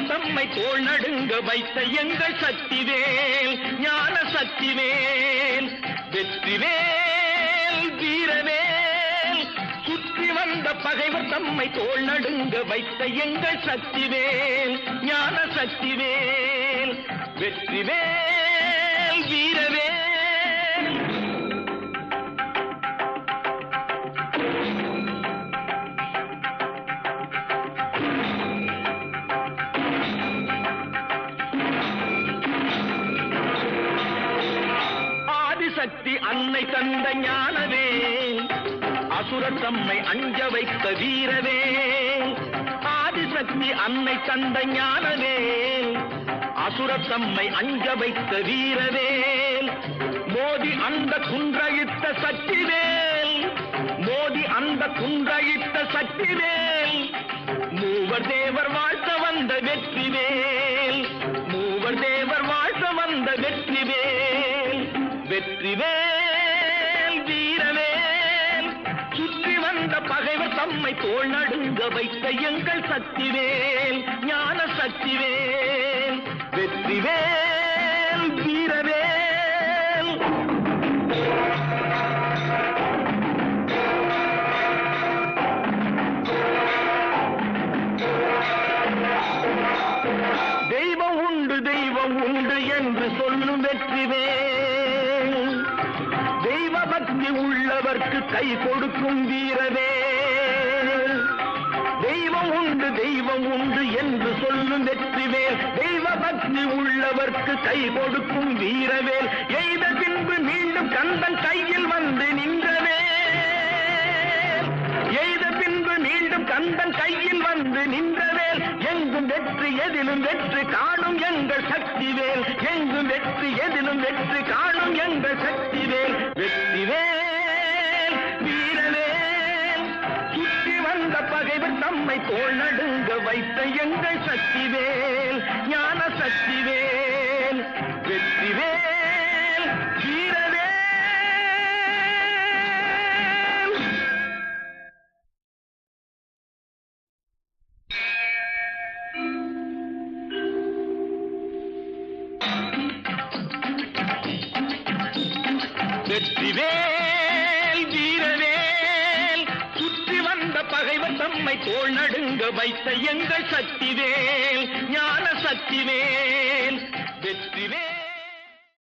பகைவர் தம்மை தோள் நடுங்க வைத்த எங்கள் சக்திவேல் ஞான சக்திவேல் வெற்றிவேல் வீரவேல் சுற்றி வந்த பகைவர் தம்மை தோள் நடுங்க வைத்த எங்கள் சக்திவேல் ஞான சக்திவேல் வெற்றிவேல் வீரவேல். சக்தி அன்னை தந்த ஞானவே அசுரர் தம்மை அஞ்ச வைத்த வீரவே ஆதிசக்தி அன்னை தந்த ஞானவே அசுரர் தம்மை அஞ்ச வைத்த வீரவே மோதி அந்த குன்றழித்த சக்திவேல் மோதி அந்த குன்றழித்த சக்திவேல் மூவர் தேவர் வாழ்த்த வந்த வெற்றிவேல் மூவர் தேவர் வாழ்த்த வந்த வெற்றிவேல் வெற்றிவேல் வீரவேல் சுற்றி வந்த பகைவர் தம்மை தோள் நடுங்க வைத்த எங்கள் சக்திவேல் ஞான சக்திவேல் வெற்றிவேல் வீரவேல். தெய்வம் உண்டு என்று சொல்லும் வெற்றிவேல் தெய்வ பக்தி உள்ளவர்க்கு கை கொடுக்கும் வீரவேல் தெய்வம் உண்டு என்று சொல்லும் வெற்றிவேல் தெய்வ பக்தி உள்ளவர்க்கு கை கொடுக்கும் வீரவேல் எய்த பின்பு மீண்டும் கந்தன் கையில் வந்து நின்றவேல் எய்த பின்பு மீண்டும் கந்தன் கையில் வந்து நின்றவேல் எங்கும் வெற்றி எதிலும் வெற்றி காணும் எங்கள் சக்திவேல் எங்கும் வெற்றி எதிலும் வெற்றி காணும் எங்கள் சக்திவேல் வெற்றிவேல் வீரவேல் சுற்றி வந்த பகைவர் தம்மை தோள் நடுங்க வைத்த எங்கள் சக்திவேல் ஞான சக்திவேல் வெற்றிவேல் வீரவேல். வெற்றிவேல் வீரவேல் சுற்றி வந்த பகைவர் தம்மை தோள் நடுங்க வைத்த எங்கள் சக்திவேல் ஞான சக்திவேல் வெற்றி